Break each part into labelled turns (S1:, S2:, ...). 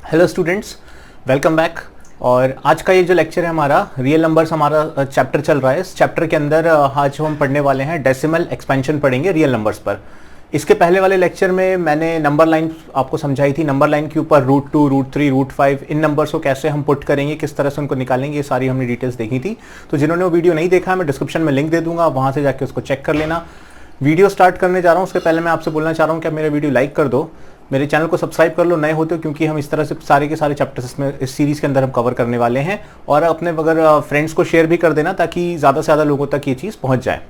S1: Hello students, welcome back. और आज का ये जो लेक्चर है हमारा रियल नंबर्स हमारा चैप्टर चल रहा है। इस चैप्टर के अंदर आज हम पढ़ने वाले हैं डेसिमल एक्सपेंशन पढ़ेंगे रियल नंबर्स पर। इसके पहले वाले लेक्चर में मैंने नंबर लाइन आपको समझाई थी। नंबर लाइन के ऊपर √2, √3, √5 इन नंबर्स को कैसे हम पुट करेंगे, किस तरह से उनको निकालेंगे, ये सारी हमने डिटेल्स देखी थी। तो जिन्होंने वो वीडियो नहीं देखा, मैं डिस्क्रिप्शन में लिंक दे दूंगा, वहाँ से जाके उसको चेक कर लेना। वीडियो स्टार्ट करने जा रहा हूँ उसके पहले मैं आपसे बोलना चाह रहा हूँ कि आप मेरा वीडियो लाइक कर दो, मेरे चैनल को सब्सक्राइब कर लो नए होते हो, क्योंकि हम इस तरह से सारे के सारे चैप्टर्स इसमें इस सीरीज़ के अंदर हम कवर करने वाले हैं। और अपने अगर फ्रेंड्स को शेयर भी कर देना ताकि ज़्यादा से ज़्यादा लोगों तक ये चीज़ पहुँच जाए।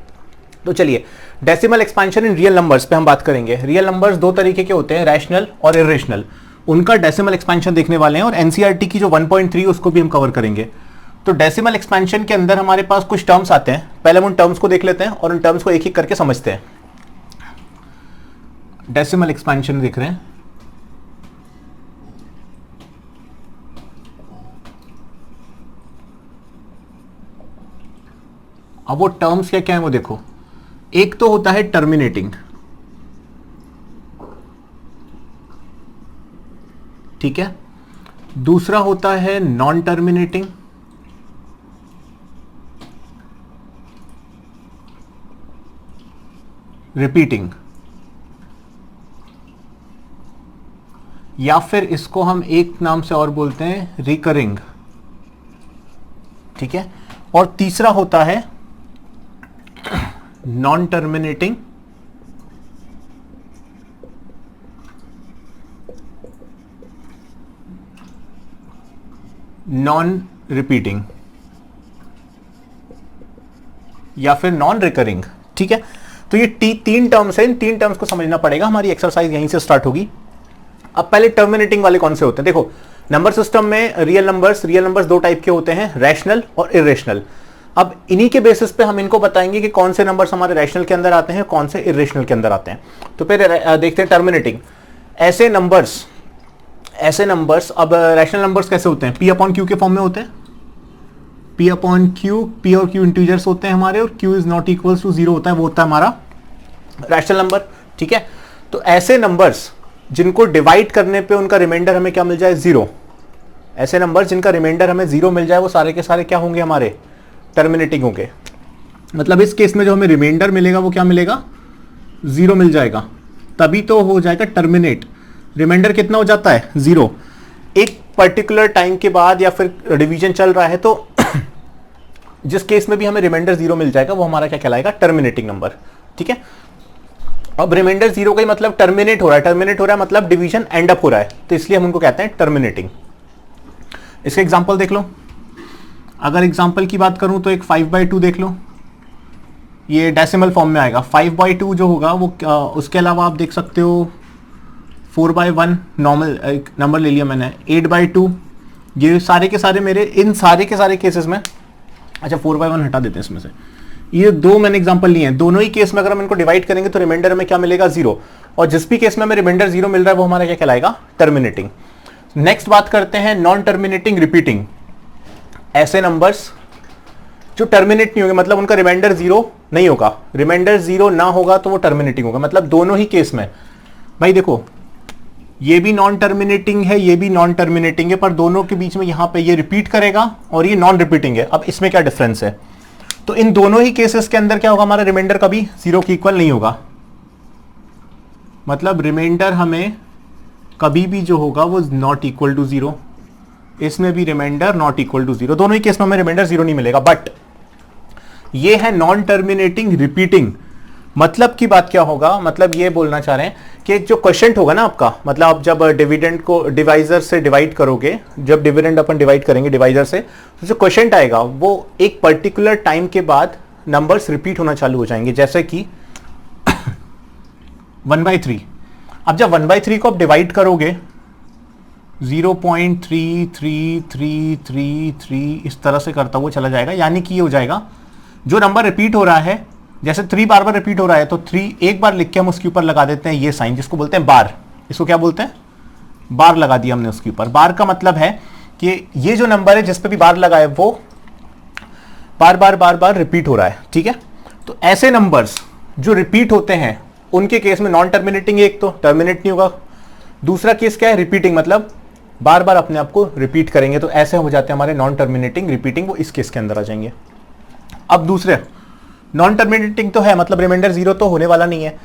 S1: तो चलिए, decimal expansion in real numbers पे हम बात करेंगे। रियल नंबर्स दो तरीके के होते हैं, रैशनल और इरेशनल। उनका डेसिमल एक्सपेंशन देखने वाले हैं और एनसीईआरटी की जो 1.3 उसको भी हम कवर करेंगे। तो डेसिमल एक्सपेंशन के अंदर हमारे पास कुछ टर्म्स आते हैं, पहले हम उन टर्म्स को देख लेते हैं और उन टर्म्स को एक एक करके समझते हैं। डेसिमल एक्सपेंशन देख रहे हैं, अब वो टर्म्स क्या क्या है वो देखो। एक तो होता है टर्मिनेटिंग, ठीक है। दूसरा होता है नॉन टर्मिनेटिंग, रिपीटिंग, या फिर इसको हम एक नाम से और बोलते हैं रिकरिंग, ठीक है। और तीसरा होता है नॉन टर्मिनेटिंग, नॉन रिपीटिंग, या फिर नॉन रिकरिंग, ठीक है। तो ये तीन टर्म्स हैं, इन तीन टर्म्स को समझना पड़ेगा। हमारी एक्सरसाइज यहीं से स्टार्ट होगी। अब पहले टर्मिनेटिंग वाले कौन से होते हैं देखो। नंबर सिस्टम में रियल नंबर्स दो टाइप के होते हैं, रैशनल और इरेशनल। अब इन्हीं के बेसिस पे हम इनको बताएंगे कि कौन से नंबर्स हमारे रैशनल के अंदर आते हैं, कौन से इरेशनल के अंदर आते हैं। तो फिर देखते हैं टर्मिनेटिंग। ऐसे नंबर्स अब रैशनल नंबर्स कैसे होते हैं, P/Q के फॉर्म में होते हैं। P/Q, P और Q इंटीजर्स होते हैं हमारे, और Q is not equals to 0 होता है, वो होता है हमारा रैशनल नंबर, ठीक है। तो ऐसे नंबर्स जिनको डिवाइड करने पे उनका रिमाइंडर हमें क्या मिल जाए, 0। ऐसे नंबर जिनका रिमाइंडर हमें 0 मिल जाए वो सारे के सारे क्या होंगे, हमारे टर्मिनेटिंग होंगे। मतलब इस केस में जो हमें रिमाइंडर मिलेगा वो क्या मिलेगा, 0 मिल जाएगा, तभी तो हो जाएगा टर्मिनेट। रिमाइंडर कितना हो जाता है, 0। एक पर्टिकुलर टाइम के बाद या फिर डिवीजन चल रहा है तो जिस केस में भी हमें रिमाइंडर 0 मिल जाएगा वो हमारा क्या कहलाएगा, टर्मिनेटिंग नंबर, ठीक है। अब रिमाइंडर 0 का ही मतलब टर्मिनेट हो रहा है मतलब डिवीजन एंड अप हो रहा है, तो इसलिए हम उनको कहते हैं टर्मिनेटिंग। इसके एग्जांपल देख लो। अगर एग्जांपल की बात करूं तो एक 5/2 देख लो, ये डेसिमल फॉर्म में आएगा। 5/2 जो होगा वो उसके अलावा आप देख सकते हो 4/1 नॉर्मल एक नंबर ले लिया मैंने, 8/2। ये सारे के सारे मेरे इन सारे के सारे केसेस में, अच्छा 4/1 हटा देते हैं इसमें से, ये दो मैंने एग्जांपल लिए हैं। दोनों ही केस में अगर हम इनको डिवाइड करेंगे तो रिमाइंडर में क्या मिलेगा, 0। और जिस भी केस में हमें रिमाइंडर 0 मिल रहा है वो हमारा क्या कहलाएगा, टर्मिनेटिंग। नेक्स्ट बात करते हैं नॉन टर्मिनेटिंग, रिपीटिंग। ऐसे नंबर्स जो टर्मिनेट नहीं होंगे, मतलब उनका रिमाइंडर 0 नहीं होगा। रिमाइंडर 0 ना होगा तो वो टर्मिनेटिंग होगा। मतलब दोनों ही केस में भाई देखो, ये भी नॉन टर्मिनेटिंग है, ये भी नॉन टर्मिनेटिंग है, पर दोनों के बीच में यहां पे ये रिपीट करेगा और ये नॉन रिपीटिंग है। अब इसमें क्या डिफरेंस है, तो इन दोनों ही केसेस के अंदर क्या होगा, हमारा रिमाइंडर कभी 0 के इक्वल नहीं होगा। मतलब रिमाइंडर हमें कभी भी जो होगा वो नॉट इक्वल टू 0। इसमें भी रिमाइंडर नॉट इक्वल टू 0, दोनों ही केस में हमें रिमाइंडर 0 नहीं मिलेगा। बट ये है नॉन टर्मिनेटिंग, रिपीटिंग। मतलब की बात क्या होगा, मतलब ये बोलना चाह रहे हैं कि जो क्वेश्चन होगा ना आपका, मतलब आप जब डिविडेंड को डिवाइजर से डिवाइड करोगे, जब डिविडेंड अपन डिवाइड करेंगे डिवाइजर से, तो जो क्वेश्चन आएगा वो एक पर्टिकुलर टाइम के बाद नंबर्स रिपीट होना चालू हो जाएंगे, जैसे कि 1/3। अब जब 1/3 को आप डिवाइड करोगे 0.3333 इस तरह से करता हुआ चला जाएगा, यानी कि ये हो जाएगा जो नंबर रिपीट हो रहा है, जैसे 3 बार बार रिपीट हो रहा है तो 3 एक बार लिख के हम उसके ऊपर लगा देते हैं ये साइन, जिसको बोलते हैं बार। इसको क्या बोलते हैं, बार लगा दिया हमने उसके ऊपर। बार का मतलब है कि ये जो नंबर है जिस पे भी बार लगा है वो बार बार रिपीट हो रहा है, ठीक है। तो ऐसे नंबर्स जो रिपीट होते हैं उनके केस में नॉन टर्मिनेटिंग, एक तो टर्मिनेट नहीं होगा, दूसरा केस क्या है, रिपीटिंग, मतलब बार बार अपने आप को रिपीट करेंगे तो ऐसे हो जाते हैं हमारे नॉन टर्मिनेटिंग रिपीटिंग, वो इस केस के अंदर आ जाएंगे। अब दूसरे नॉन टर्मिनेटिंग तो है, मतलब रिमाइंडर जीरो तो होने वाला नहीं है।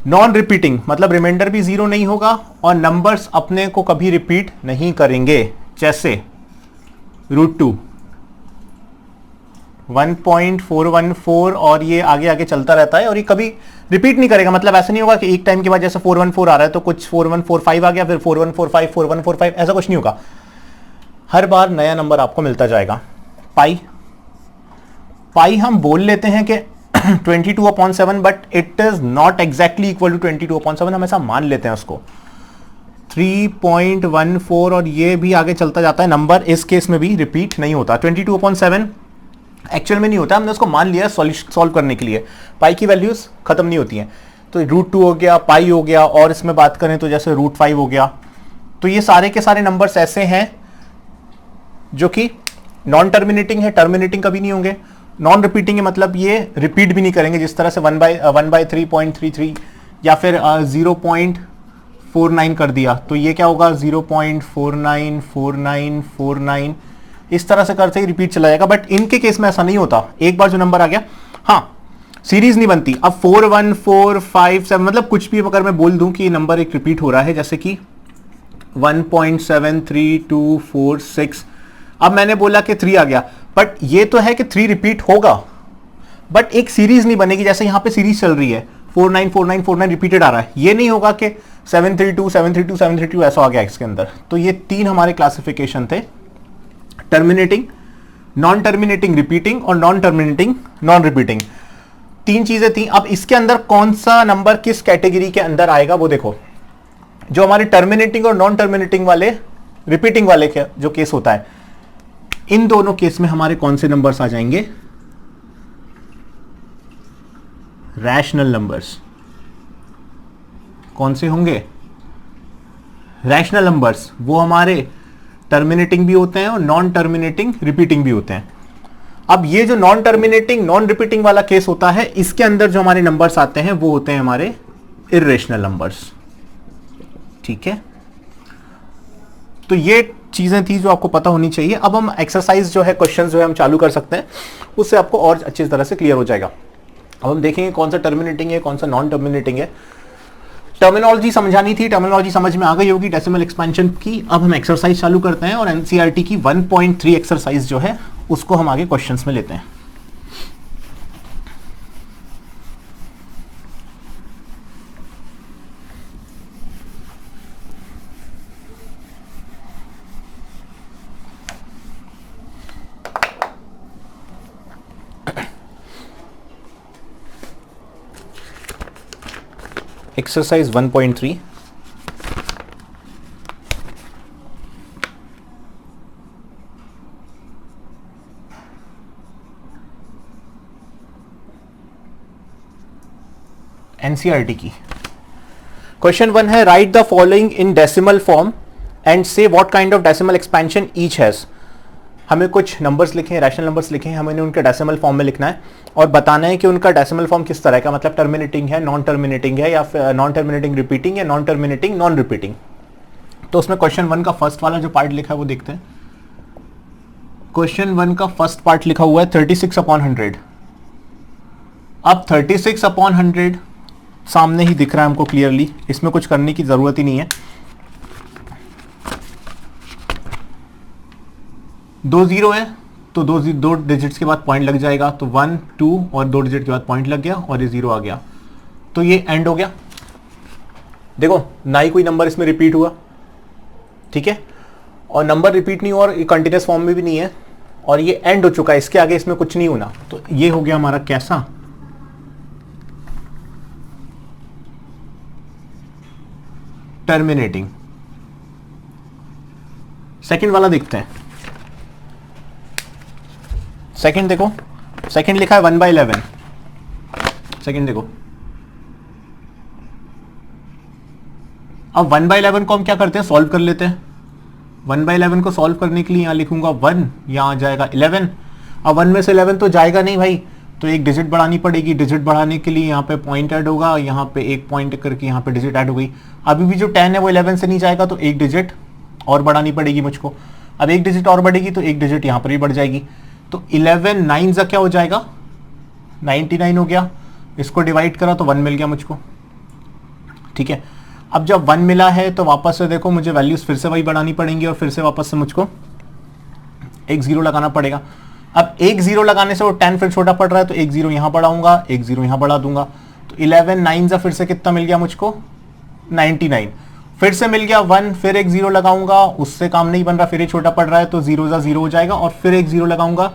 S1: नॉन रिपीटिंग मतलब रिमाइंडर भी जीरो नहीं होगा और नंबर्स अपने को कभी रिपीट नहीं करेंगे, जैसे √2 1.414 और ये आगे आगे चलता रहता है और ये कभी रिपीट नहीं करेगा। मतलब ऐसा नहीं होगा कि एक टाइम के बाद जैसे 414 आ रहा है तो कुछ 4145 आ गया, फिर 4145 4145, ऐसा कुछ नहीं होगा। हर बार नया नंबर आपको मिलता जाएगा। पाई हम बोल लेते हैं कि 22/7, but it is not exactly equal to 22/7, हम ऐसा मान लेते हैं उसको। 3.14 और ये भी आगे चलता जाता है, नंबर इस केस में भी रिपीट नहीं होता। 22/7 एक्चुअल में नहीं होता, हमने उसको मान लिया सॉल्व करने के लिए। पाई की वैल्यूज खत्म नहीं होती हैं, तो √2 हो गया, पाई हो गया, और इसमें बात करें तो जैसे √5 हो गया। तो ये सारे के सारे नंबर्स ऐसे हैं जो कि नॉन टर्मिनेटिंग है, टर्मिनेटिंग कभी नहीं होंगे। नॉन रिपीटिंग है मतलब ये रिपीट भी नहीं करेंगे, जिस तरह से 1/3.33 या फिर 0.49 कर दिया तो ये क्या होगा 0.494949, इस तरह से करते ही रिपीट चला जाएगा। बट इनके केस में ऐसा नहीं होता, एक बार जो नंबर आ गया, हाँ सीरीज नहीं बनती। अब 4 1 4 5 7 मतलब कुछ भी अगर मैं बोल दूं कि नंबर एक रिपीट हो रहा है, जैसे कि 1.73246, अब मैंने बोला कि 3 आ गया, बट ये तो है कि 3 रिपीट होगा, बट एक सीरीज नहीं बनेगी। जैसे यहां पे सीरीज चल रही है 494949 रिपीटेड आ रहा है, ये नहीं होगा कि 732 732 732 ऐसा आ गया इसके अंदर। तो ये 3 हमारे क्लासिफिकेशन थे, टर्मिनेटिंग, नॉन टर्मिनेटिंग रिपीटिंग और नॉन टर्मिनेटिंग नॉन रिपीटिंग। 3 चीजें थी। अब इसके अंदर कौन सा नंबर किस कैटेगरी के अंदर आएगा वो देखो। जो हमारे टर्मिनेटिंग और नॉन टर्मिनेटिंग वाले रिपीटिंग वाले जो केस होता है, इन दोनों केस में हमारे कौन से नंबर्स आ जाएंगे, रैशनल नंबर्स। कौन से होंगे, रैशनल नंबर्स। वो हमारे टर्मिनेटिंग भी होते हैं और नॉन टर्मिनेटिंग रिपीटिंग भी होते हैं। अब ये जो नॉन टर्मिनेटिंग नॉन रिपीटिंग वाला केस होता है, इसके अंदर जो हमारे नंबर्स आते हैं वो होते हैं हमारे इर्रेशनल नंबर्स। ठीक है, तो ये चीजें थी जो आपको पता होनी चाहिए। अब हम एक्सरसाइज जो है, क्वेश्चन जो है हम चालू कर सकते हैं, उससे आपको और अच्छी तरह से क्लियर हो जाएगा। अब हम देखेंगे कौन सा टर्मिनेटिंग है, कौन सा नॉन टर्मिनेटिंग है। टर्मिनोलॉजी समझानी थी, टर्मिनोलॉजी समझ में आ गई होगी डेसिमल एक्सपेंशन की। अब हम एक्सरसाइज चालू करते हैं और एनसीईआरटी की 1.3 एक्सरसाइज जो है उसको हम आगे क्वेश्चंस में लेते हैं। एक्सरसाइज 1.3, एनसीईआरटी की। क्वेश्चन 1 है, write the following in decimal form and say what kind of decimal expansion each has. हमें कुछ नंबर्स लिखे हैं, रैशनल नंबर्स लिखे हैं, हमें उनके डेसिमल फॉर्म में लिखना है और बताना है कि उनका डेसिमल फॉर्म किस तरह का, मतलब टर्मिनेटिंग है, नॉन टर्मिनेटिंग है, या फिर नॉन टर्मिनेटिंग रिपीटिंग या नॉन टर्मिनेटिंग नॉन रिपीटिंग। तो उसमें क्वेश्चन 1 का फर्स्ट वाला जो पार्ट लिखा है वो देखते हैं। क्वेश्चन 1 का फर्स्ट पार्ट लिखा हुआ है 36/100। अब 36/100 सामने ही दिख रहा है हमको क्लियरली, इसमें कुछ करने की जरूरत ही नहीं है। 2 0 है तो दो डिजिट्स के बाद पॉइंट लग जाएगा, तो 1 2 और 2 डिजिट के बाद पॉइंट लग गया और ये 0 आ गया, तो ये एंड हो गया। देखो ना ही कोई नंबर इसमें रिपीट हुआ, ठीक है, और नंबर रिपीट नहीं हुआ और कंटिन्यूस फॉर्म में भी नहीं है, और ये एंड हो चुका है, इसके आगे इसमें कुछ नहीं होना। तो ये हो गया हमारा कैसा, टर्मिनेटिंग। सेकंड वाला देखते हैं। सेकंड देखो, सेकंड लिखा है 1/11। सेकंड देखो, अब 1/11 को हम क्या करते हैं, सॉल्व कर लेते हैं। 1/11 को सॉल्व करने के लिए यहां लिखूंगा 1, यहां आ जाएगा 11। अब 1 में से 11 तो जाएगा नहीं भाई, तो एक डिजिट बढ़ानी पड़ेगी। डिजिट बढ़ाने के लिए यहाँ पे पॉइंट ऐड होगा, यहाँ पे एक पॉइंट करके यहाँ पे डिजिट ऐड हो गई। अभी भी जो 10 है वो 11 से नहीं जाएगा, तो एक डिजिट और बढ़ानी पड़ेगी मुझको। अब एक डिजिट और बढ़ेगी तो एक डिजिट यहां पर भी बढ़ जाएगी। तो 11 9 जा क्या हो जाएगा 99 हो गया। इसको डिवाइड करा तो 1 मिल गया मुझको, ठीक है। अब जब 1 मिला है तो वापस से देखो मुझे वैल्यूज फिर से वही बढ़ानी पड़ेंगी और फिर से वापस से मुझको एक 0 लगाना पड़ेगा। अब एक 0 लगाने से वो 10 फिर छोटा पड़ रहा है तो एक 0 यहां बढ़ाऊंगा, एक 0 यहां बढ़ा दूंगा। तो 11 9 जा फिर से कितना मिल गया मुझको 99। फिर से मिल गया 1, फिर एक 0 लगाऊंगा, उससे काम नहीं बन रहा, फिर एक छोटा पड़ रहा है तो 0 जा 0 हो जाएगा और फिर एक 0 लगाऊंगा,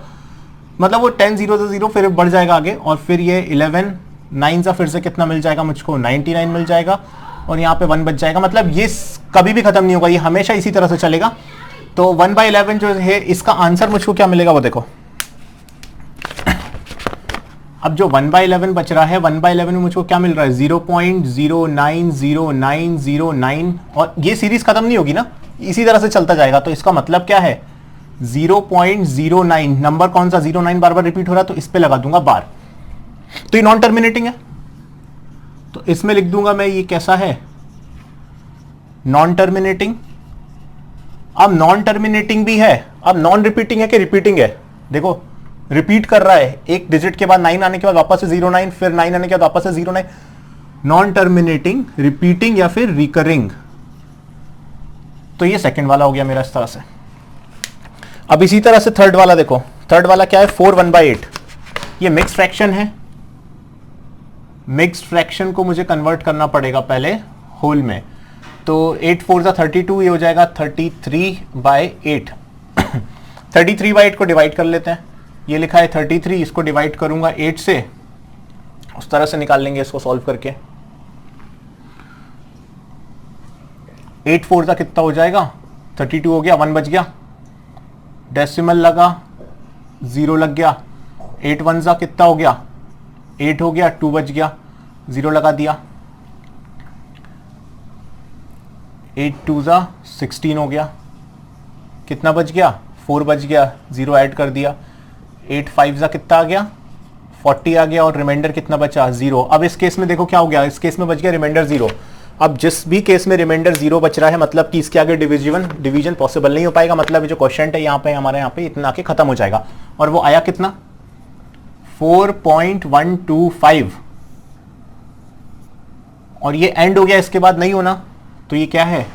S1: मतलब वो 10 0 जा 0 फिर बढ़ जाएगा आगे और फिर ये 11 9 जा फिर से कितना मिल जाएगा मुझको 99 मिल जाएगा और यहाँ पे 1 बच जाएगा। मतलब ये कभी भी खत्म नहीं होगा, ये हमेशा इसी तरह से चलेगा। तो 1/11 जो है इसका आंसर मुझको क्या मिलेगा वो देखो। अब जो 1/11 बच रहा है 1/11 में मुझको क्या मिल रहा है 0.0900909 और ये सीरीज खत्म नहीं होगी ना, इसी तरह से चलता जाएगा। तो इसका मतलब क्या है 0.09 नंबर कौन सा 09 बार बार रिपीट हो रहा है तो इस पे लगा दूंगा बार। तो ये नॉन टर्मिनेटिंग है तो इसमें लिख दूंगा मैं ये कैसा है नॉन टर्मिनेटिंग। अब नॉन टर्मिनेटिंग भी है, अब नॉन रिपीटिंग है कि रिपीटिंग है, देखो रिपीट कर रहा है, एक डिजिट के बाद 9 आने के बाद वापस से 09, फिर 9 आने के बाद वापस से 09। नॉन टर्मिनेटिंग, रिपीटिंग या फिर रिकरिंग। तो ये सेकंड वाला हो गया मेरा इस तरह से। अब इसी तरह से थर्ड वाला देखो, थर्ड वाला क्या है 4 1/8। ये मिक्स फ्रैक्शन है, मिक्स फ्रैक्शन को मुझे कन्वर्ट करना पड़ेगा पहले होल में। तो 8 4 जा 32, ये हो जाएगा 33/8। 33/8 को डिवाइड कर लेते हैं, ये लिखा है 33, इसको डिवाइड करूंगा 8 से, उस तरह से निकाल लेंगे इसको सॉल्व करके। 8 4 जा कितना हो जाएगा 32 हो गया, 1 बच गया, डेसिमल लगा 0 लग गया, 8 1 जा कितना हो गया 8 हो गया, 2 बच गया, 0 लगा दिया, 8 2 जा 16 हो गया, कितना बच गया 4 बच गया, 0 ऐड कर दिया, 8 5 जा कितना आ गया 40 आ गया और रिमाइंडर कितना बचा 0। अब इस केस में देखो क्या हो गया, इस केस में बच गया रिमाइंडर 0। अब जिस भी केस में रिमाइंडर 0 बच रहा है मतलब कि इसके आगे डिवीजन पॉसिबल नहीं हो पाएगा, मतलब जो क्वेश्चन है यहाँ पे हमारे यहाँ पे इतना आके खत्म हो जाएगा। और वो आया कितना 4.125 और ये एंड हो गया, इसके बाद नहीं होना, तो ये क्या है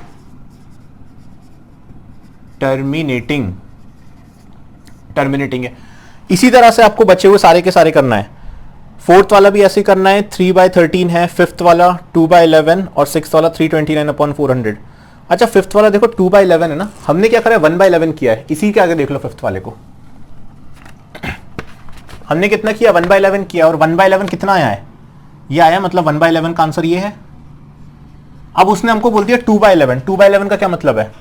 S1: टर्मिनेटिंग है। इसी तरह से आपको बचे हुए सारे के सारे करना है। फोर्थ वाला भी ऐसे करना है, 3/13 है, फिफ्थ वाला 2/11 और सिक्स्थ वाला 329/400। अच्छा फिफ्थ वाला देखो 2/11 है ना, हमने क्या करा है 1/11 किया है, इसी के आगे देख लो फिफ्थ वाले को हमने कितना किया 1/11 किया और 1/11 कितना आया है ये आया, मतलब 1/11 का आंसर ये है। अब उसने हमको बोल दिया 2/11, 2/11 का क्या मतलब है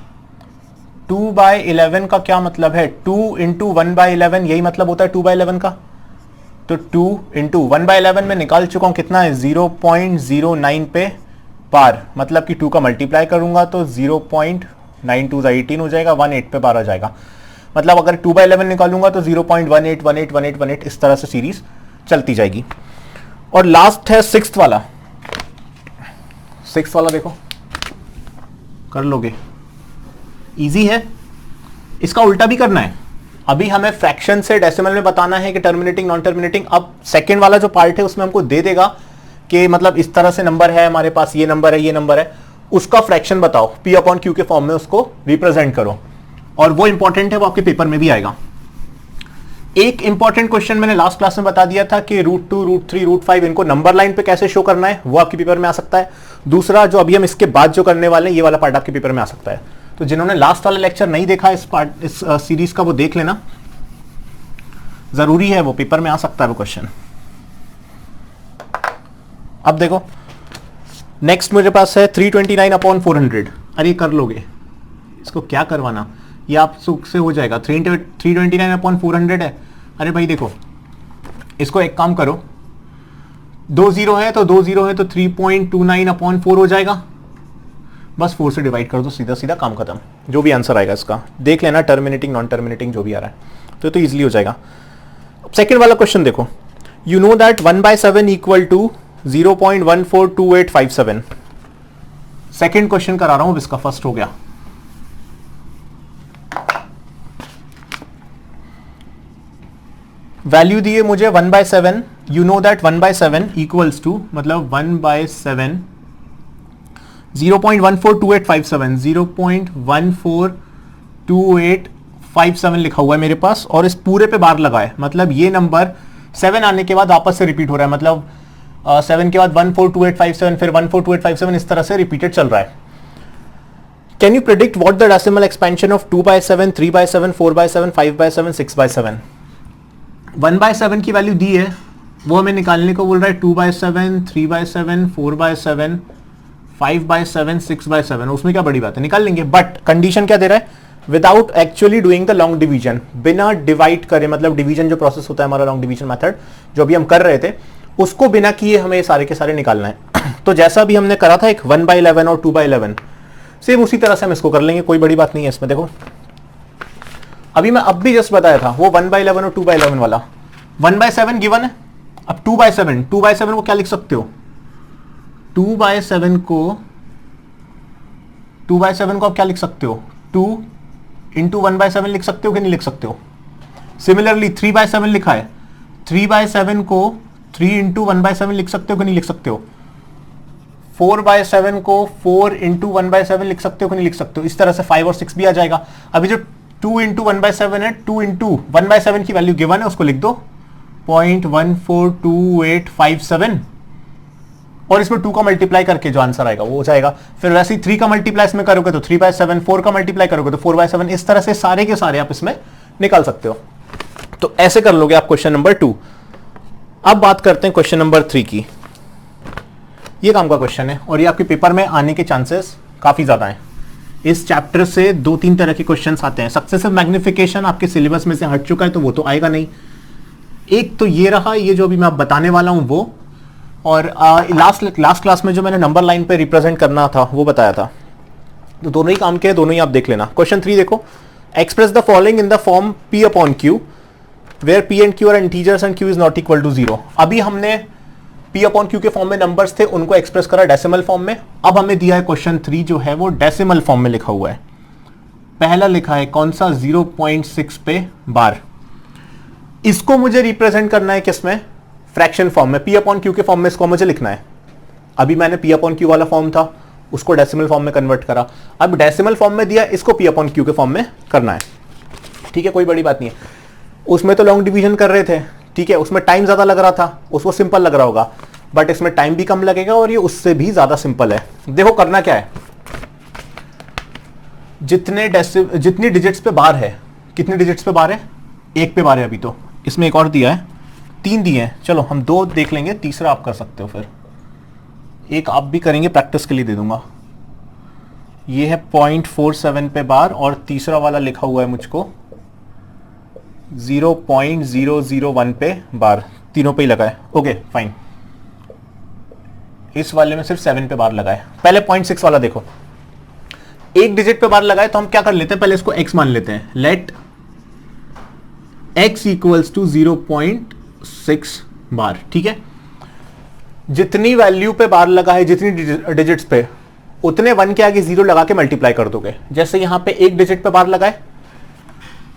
S1: 2/11 का क्या मतलब है 2 इंटू 1/11, यही मतलब होता है 2/11 का। तो 2 इंटू 1/11 में निकाल चुका हूं कितना है 0.09 पे पार, मतलब कि 2 का मल्टीप्लाई करूंगा तो 0.92 18 हो जाएगा, 18 पे पार आ जाएगा। मतलब अगर 2/11 निकालूंगा तो 0.18181818 इस तरह से सीरीज चलती जाएगी। और लास्ट है सिक्स्थ वाला, सिक्स्थ वाला देखो कर लोगे, इजी है, इसका उल्टा भी करना है। अभी हमें फ्रैक्शन से डेसिमल में बताना है कि टर्मिनेटिंग नॉन टर्मिनेटिंग। अब सेकंड वाला जो पार्ट है उसमें हमको दे देगा कि मतलब इस तरह से नंबर है हमारे पास, ये नंबर है ये नंबर है, उसका फ्रैक्शन बताओ, P/Q के फॉर्म में उसको रिप्रेजेंट करो। और वो इंपॉर्टेंट है, वो आपके पेपर में भी आएगा। एक इंपॉर्टेंट क्वेश्चन मैंने लास्ट क्लास में बता दिया था कि √2 √3 √5 इनको नंबर लाइन पे कैसे शो करना है, वो आपके पेपर में आ सकता है। दूसरा जो अभी हम इसके बाद जो करने वाले हैं ये वाला पार्ट आपके पेपर में आ सकता है। तो जिन्होंने लास्ट वाला लेक्चर नहीं देखा इस सीरीज का वो देख लेना, जरूरी है, वो पेपर में आ सकता है वो क्वेश्चन। अब देखो नेक्स्ट मेरे पास है 329/400। अरे कर लोगे, इसको क्या करवाना, ये आप सुख से हो जाएगा। 329/400 है। अरे भाई देखो इसको एक काम करो, 2 0 है तो 2 0 है तो 3.29/4 हो जाएगा, बस 4 से डिवाइड कर दो, सीधा सीधा काम खत्म। जो भी आंसर आएगा इसका देख लेना, टर्मिनेटिंग नॉन टर्मिनेटिंग जो भी आ रहा है तो इजीली हो जाएगा। सेकंड वाला क्वेश्चन देखो, you know that 1/7 equal to 0.142857। Second question करा रहा हूं, इसका फर्स्ट हो गया। वैल्यू दी है मुझे 1/7, you know that 1/7 equals to, मतलब 1/7 0.142857, 0.142857 लिखा हुआ है मेरे पास, और इस पूरे पे बार लगा है, मतलब ये नंबर 7 आने के बाद वापस से रिपीट हो रहा है, मतलब 7 के बाद 142857, फिर 142857, इस तरह से रिपीटेड चल रहा है. Can you predict what the decimal expansion of 2/7, 3/7, 4/7, 5/7, 6/7? 1/7 की वैल्यू दी है, वो हमें निकालने को बोल रहा है 2/7, 3/7, 4/7, 5/7, 6/7. उसमें क्या बड़ी बात है, निकाल लेंगे. बट कंडीशन क्या दे रहा है, without actually doing the long division, बिना डिवाइड करे, मतलब डिवीजन जो प्रोसेस होता है हमारा लॉन्ग डिवीजन मेथड जो अभी हम कर रहे थे, उसको बिना किए हमें सारे के सारे निकालना है. तो जैसा भी हमने करा था एक 1/11 और 2/11, सेम उसी तरह से हम इसको कर लेंगे, कोई बड़ी बात नहीं है इसमें. देखो अभी मैं अब भी जस्ट बताया था वो 1/11 और 2/11 वाला. 1/7 गिवन है, अब 2/7 को क्या लिख सकते हो, 2/7 को आप क्या लिख सकते हो, 2 इंटू 1/7 लिख सकते हो कि नहीं लिख सकते हो. सिमिलरली 3/7 लिखा है, 3/7 को 3 इंटू 1/7 लिख सकते हो कि नहीं लिख सकते हो. 4/7 को 4 इंटू 1/7 लिख सकते हो कि नहीं लिख सकते हो. इस तरह से 5 और 6 भी आ जाएगा. अभी जो 2 इंटू 1/7 है, 2 इंटू 1/7 की वैल्यू गिवन है, उसको लिख दो 0.142857, और इसमें 2 का मल्टीप्लाई करके जो आंसर आएगा वो हो जाएगा. फिर वैसे ही 3 का मल्टीप्लाई इसमें करोगे तो 3/7, 4 का मल्टीप्लाई करोगे तो 4/7. इस तरह से सारे के सारे आप इसमें निकाल सकते हो. तो ऐसे कर लोगे आप क्वेश्चन नंबर 2. अब बात करते हैं क्वेश्चन नंबर 3 की. ये काम का क्वेश्चन है और ये आपके पेपर में आने के चांसेस काफी ज्यादा हैं. इस चैप्टर से 2-3 तरह के क्वेश्चंस आते हैं. सक्सेसिव मैग्निफिकेशन आपके सिलेबस में से हट चुका है तो वो तो आएगा नहीं. एक तो ये रहा, ये जो अभी मैं बताने वाला हूं वो, और लास्ट क्लास में जो मैंने नंबर लाइन पे रिप्रेजेंट करना था वो बताया था. तो दोनों ही काम के, दोनों ही आप देख लेना. क्वेश्चन 3 देखो, express the following in the form P upon Q where P and Q are integers and Q is not equal to 0. अभी हमने P अपॉन Q के फॉर्म में नंबर्स थे, उनको एक्सप्रेस करा डेसिमल फॉर्म में. अब हमें दिया है क्वेश्चन 3 जो है वो डेसिमल फॉर्म में लिखा हुआ है. पहला लिखा है कौन सा, 0.6 पे बार. इसको मुझे रिप्रेजेंट करना है किसमें, फ्रैक्शन फॉर्म में. P अपॉन Q के फॉर्म में इसको मुझे लिखना है. अभी मैंने P अपॉन Q वाला फॉर्म था उसको डेसिमल फॉर्म में कन्वर्ट करा. अब डेसिमल फॉर्म में दिया, इसको P अपॉन Q के फॉर्म में करना है. ठीक है, कोई बड़ी बात नहीं है. उसमें तो लॉन्ग डिवीजन कर रहे थे, ठीक है, उसमें टाइम ज्यादा लग रहा था, उसको सिंपल लग रहा होगा, बट इसमें टाइम भी कम लगेगा और ये उससे भी ज्यादा सिंपल है. देखो करना क्या है, जितनी डिजिट्स पे बार है, कितने डिजिट्स पे बार है, 1 पे बार है. अभी तो इसमें एक और दिया है, 3 दिए हैं. चलो हम 2 देख लेंगे, तीसरा आप कर सकते हो. फिर एक आप भी करेंगे, प्रैक्टिस के लिए दे दूंगा. ये है 0.47 पे बार, और तीसरा वाला लिखा हुआ है मुझको 0.001 पे बार. तीनों पे ही लगा है. Okay fine. इस वाले में सिर्फ 7 पे बार लगा है. पहले 0.6 वाला देखो, एक डिजिट पे बार लगाए तो हम क्या कर लेते हैं, पहले इसको x मान लेते हैं. लेट x इक्वल्स टू 0.6 बार. ठीक है, जितनी वैल्यू पे बार लगा है, जितनी डिजिट्स पे, उतने 1 के आगे 0 लगा के मल्टीप्लाई कर दोगे. जैसे यहां पे एक डिजिट पे बार लगाए,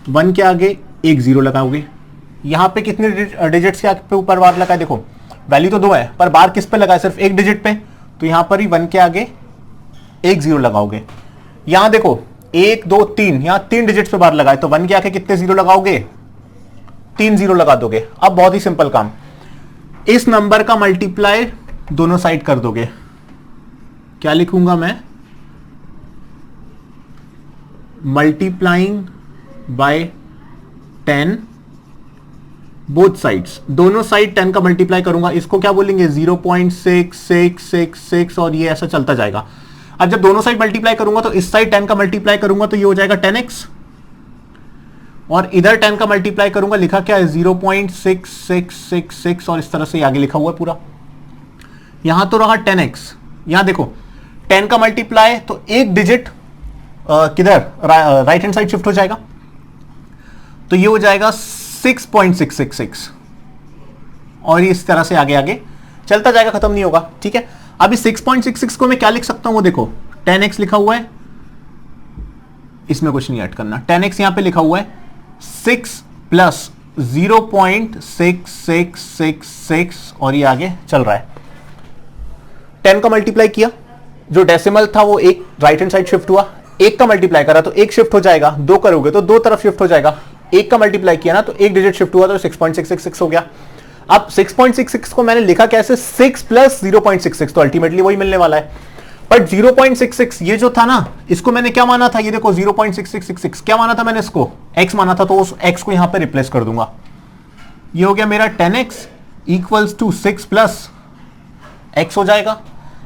S1: 1 के आगे एक 0 लगाओगे. यहां पे कितने डिजिट्स के ऊपर बार लगाए, देखो वैल्यू तो 2 है पर बार किस पे लगाए, सिर्फ एक डिजिट पे, तो यहां पर ही 1 के आगे एक 0 लगाओगे. यहां देखो 1 2 3, यहां 3 डिजिट्स पे बार लगाए तो 1 के आगे कितने 0 लगाओगे, 3 0 लगा दोगे. अब बहुत ही सिंपल काम, इस नंबर का मल्टीप्लाई दोनों साइड कर दोगे. क्या लिखूंगा मैं, मल्टीप्लाइंग बाय 10 बोथ साइड्स. दोनों साइड 10 का मल्टीप्लाई करूंगा. इसको क्या बोलेंगे, 0.6666 और ये ऐसा चलता जाएगा. अब जब दोनों साइड मल्टीप्लाई करूंगा तो इस साइड 10 का मल्टीप्लाई करूंगा तो ये हो जाएगा 10x, और इधर 10 का मल्टीप्लाई करूंगा, लिखा क्या है 0.6666, और इस तरह से आगे लिखा हुआ है पूरा. यहां तो रहा 10x, यहां देखो 10 का मल्टीप्लाई तो एक डिजिट किधर, राइट हैंड साइड शिफ्ट हो जाएगा, तो ये हो जाएगा 6.666, और ये इस तरह से आगे आगे चलता जाएगा, खत्म नहीं होगा. ठीक है, अभी 6.66 को मैं क्या लिख सकता हूं, वो देखो 10x लिखा हुआ है, इसमें कुछ नहीं ऐड करना. 10x यहां पे लिखा हुआ है, 6 प्लस 0.6666 और ये आगे चल रहा है। 10 का मल्टीप्लाई किया, जो डेसिमल था वो एक राइट हैंड साइड शिफ्ट हुआ, एक का मल्टीप्लाई करा तो एक शिफ्ट हो जाएगा, दो करोगे तो दो तरफ शिफ्ट हो जाएगा, एक का मल्टीप्लाई किया ना तो एक डिजिट शिफ्ट हुआ तो 6.666 हो गया। अब 6.66 को मैंने लिखा कैसे, 6 प्लस 0.66, तो अल्टीमेटली वही मिलने वाला है। बट 0.66 ये जो था ना, इसको मैंने क्या माना था, ये देखो 0.6666 क्या माना था मैंने, इसको x माना था, तो उस x को यहां पे रिप्लेस कर दूंगा। ये हो गया मेरा 10x equals to 6 plus x हो जाएगा।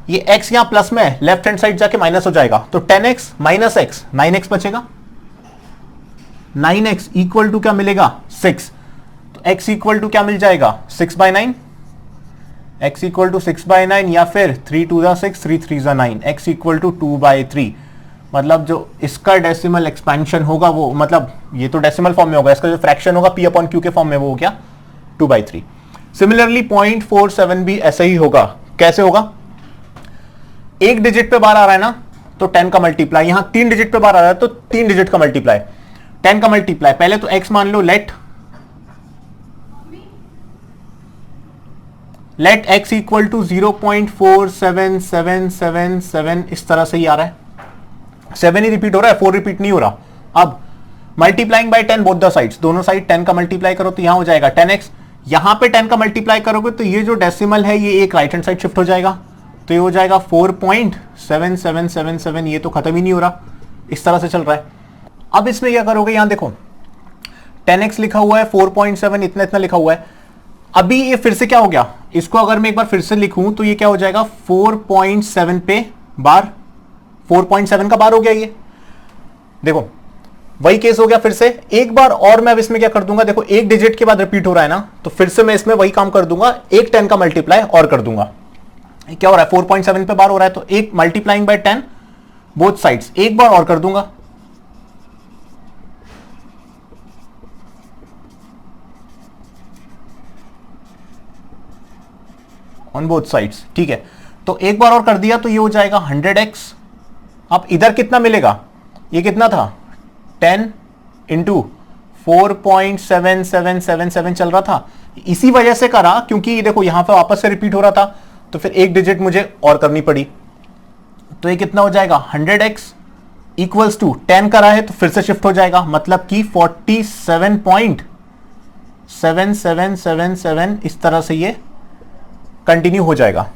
S1: ये x यहां प्लस में, लेफ्ट हैंड साइड जाके माइनस हो जाएगा, तो 10x माइनस x 9x बचेगा। 9x इक्वल टू क्या मिलेगा, 6, तो x इक्वल टू क्या मिल जाएगा, 6/9, x इक्वल टू 6/9 या फिर 3 2 6 3 3 9, x इक्वल टू 2/3। मतलब जो इसका डेसिमल एक्सपेंशन होगा वो, मतलब ये तो डेसिमल फॉर्म में होगा, इसका जो फ्रैक्शन होगा p अपॉन q के फॉर्म में वो हो गया 2/3। सिमिलरली 0.47 भी ऐसे ही होगा। कैसे होगा, एक डिजिट पे बार आ रहा है ना तो 10 का मल्टीप्लाई, यहां 3 डिजिट पे बार आ रहा है तो 3 डिजिट का मल्टीप्लाई, 10 का मल्टीप्लाई। पहले तो x मान लो, लेट x इक्वल टू 0.47777, इस तरह से ही आ रहा है, 7 ही रिपीट हो रहा है, 4 रिपीट नहीं हो रहा। अब multiplying by 10 both the sides, दोनों साइड 10 का मल्टीप्लाई करो तो यहां हो जाएगा 10x, यहां पे 10 का मल्टीप्लाई करोगे तो ये जो डेसिमल है ये एक राइट हैंड साइड शिफ्ट हो जाएगा, तो ये हो जाएगा 4.7777, ये तो खत्म ही नहीं हो रहा, इस तरह से चल रहा है। अब इसमें क्या करोगे, यहां देखो 10x लिखा हुआ है, 4.7 इतना इतना लिखा हुआ है। अभी ये फिर से क्या हो गया, इसको अगर मैं एक बार फिर से लिखूं तो ये क्या हो जाएगा, 4.7 पे बार, 4.7 का बार हो गया ये, देखो वही केस हो गया फिर से एक बार। और मैं अब इसमें क्या कर दूंगा, देखो एक डिजिट के बाद रिपीट हो रहा है ना, तो फिर से मैं इसमें वही काम कर दूंगा, एक 10 का मल्टीप्लाई और कर दूंगा। क्या हो रहा है, 4.7 पे बार हो रहा है तो एक मल्टीप्लाइंग बाय 10 बोथ साइड्स, एक बार और कर दूंगा, ऑन बोथ साइड्स, ठीक है। तो एक बार और कर दिया तो ये हो जाएगा 100x। अब इधर कितना मिलेगा, ये कितना था, 10 इंटू 4.7777 चल रहा था, इसी वजह से करा क्योंकि देखो यहां पे वापस से रिपीट हो रहा था, तो फिर एक डिजिट मुझे और करनी पड़ी। तो ये कितना हो जाएगा, 100x इक्वल्स टू 10 करा है तो फिर से शिफ्ट हो जाएगा, मतलब कि 47.7777, इस तरह से ये कंटिन्यू हो जाएगा।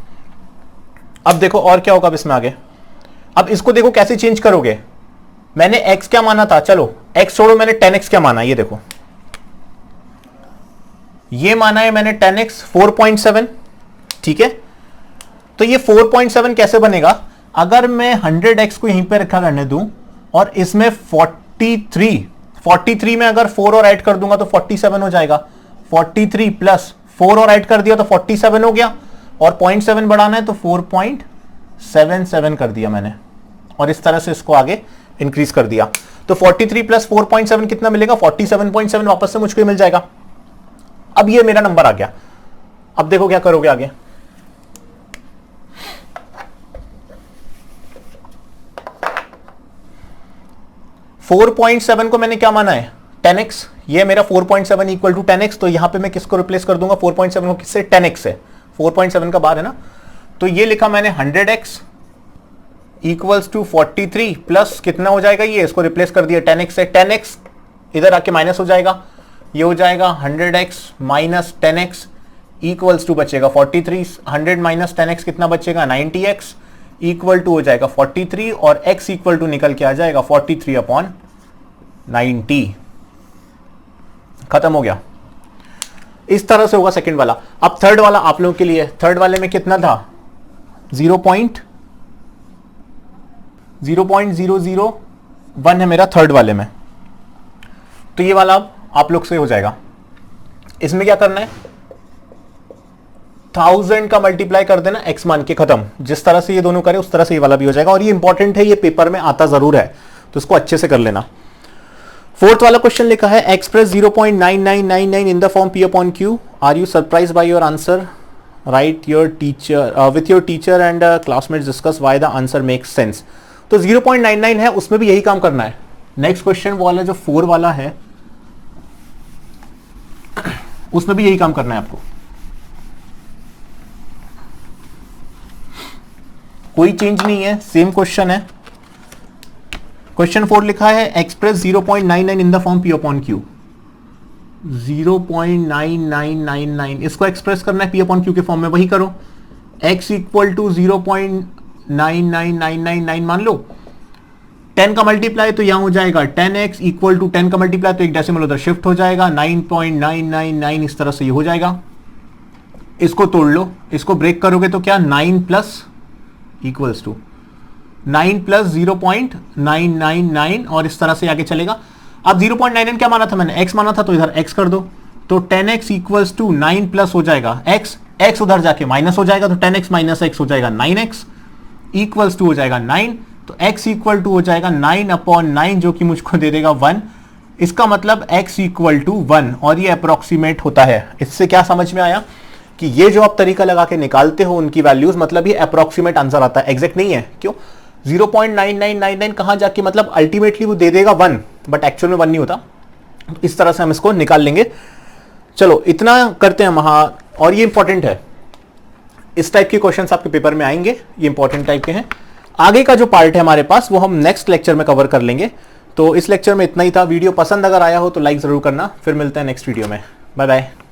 S1: अब देखो और क्या होगा अब इसमें आगे, अब इसको देखो कैसे चेंज करोगे। मैंने x क्या माना था, चलो x छोड़ो, मैंने 10x क्या माना, ये देखो ये माना है मैंने 10x 4.7, ठीक है। तो ये 4.7 कैसे बनेगा, अगर मैं 100x को यहीं पे रखा करने दूं और इसमें 43 में अगर 4 और ऐड कर दूंगा तो 47 हो जाएगा, 43 प्लस 4 और ऐड कर दिया तो 47 हो गया, और 0.7 बढ़ाना है तो 4.77 कर दिया मैंने, और इस तरह से इसको आगे इंक्रीज कर दिया। तो 43 प्लस 4.7 कितना मिलेगा, 47.7 वापस से मुझको मिल जाएगा। अब ये मेरा नंबर आ गया। अब देखो क्या करोगे आगे, फोर 4.7 को मैंने क्या माना है, 10x, ये मेरा 4.7 इक्वल टू 10x, तो यहां पे मैं किसको रिप्लेस कर दूंगा, 4.7 को किससे, 10x से, 4.7 का बार है ना, तो ये लिखा मैंने 100x इक्वल्स टू 43 प्लस कितना हो जाएगा, ये इसको रिप्लेस कर दिया 10x से, 10x इधर आके माइनस हो जाएगा, ये हो जाएगा 100x minus 10x equals to बचेगा 43, 100 माइनस 10x कितना बचेगा, 90x इक्वल टू हो जाएगा 43, और x इक्वल टू निकल के आ जाएगा 43/90, खत्म हो गया। इस तरह से होगा सेकंड वाला। अब थर्ड वाला आप लोगों के लिए, थर्ड वाले में कितना था, 0.001 है मेरा थर्ड वाले में, तो ये वाला अब आप लोग से हो जाएगा। इसमें क्या करना है, 1000 का मल्टीप्लाई कर देना x मान के, खत्म। जिस तरह से ये दोनों करे उस तरह से ये वाला भी हो जाएगा, और ये इंपॉर्टेंट है, ये पेपर में आता जरूर है, तो इसको अच्छे से कर लेना। फोर्थ वाला क्वेश्चन लिखा है, express 0.9999 in the form p upon q, are you surprise by your answer, write your teacher with your teacher and classmates discuss why the answer makes sense. तो 0.99 है, उसमें भी यही काम करना है। नेक्स्ट क्वेश्चन वाला जो 4 वाला है, उसमें भी यही काम करना है आपको, कोई चेंज नहीं है, सेम क्वेश्चन है। क्वेश्चन 4 लिखा है express 0.99 in the form P upon Q। 0.9999, इसको एक्सप्रेस करना है P अपॉन Q के फॉर्म में, वही करो। x इक्वल टू 0.99999 मान लो, 10 का मल्टीप्लाई तो यहां हो जाएगा 10x इक्वल टू 10 का मल्टीप्लाई तो एक डेसिमल उधर शिफ्ट हो जाएगा, 9.999 इस तरह से ये हो जाएगा। इसको तोड़ लो, इसको ब्रेक करोगे तो क्या 9 प्लस इक्वल्स टू 9 प्लस 0.999 और इस तरह से आगे चलेगा। अब 0.99 क्या माना था मैंने, x माना था, तो इधर x कर दो, तो 10x इक्वल्स टू 9 प्लस हो जाएगा x उधर जाके माइनस हो जाएगा, तो 10x माइनस x हो जाएगा 9x इक्वल्स टू हो जाएगा 9, तो x इक्वल टू हो जाएगा 9 अपॉन 9 जो कि मुझको दे देगा 1। इसका मतलब x इक्वल टू 1 और ये अप्रोक्सीमेट होता है। इससे क्या समझ में आया कि ये जो आप तरीका लगा के निकालते हो उनकी वैल्यूज, मतलब ये अप्रोक्सीमेट आंसर आता है, एग्जैक्ट नहीं है। क्यों 0.9999 कहां जाके, मतलब अल्टीमेटली वो दे देगा 1 बट एक्चुअल में 1 नहीं होता। इस तरह से हम इसको निकाल लेंगे। चलो इतना करते हैं वहां, और ये इंपॉर्टेंट है, इस टाइप के क्वेश्चंस आपके पेपर में आएंगे, ये इंपॉर्टेंट टाइप के हैं। आगे का जो पार्ट है हमारे पास वो हम नेक्स्ट लेक्चर में कवर कर लेंगे। तो इस लेक्चर में इतना ही था। वीडियो पसंद अगर आया हो तो लाइक जरूर करना, फिर मिलते हैं नेक्स्ट वीडियो में। Bye bye.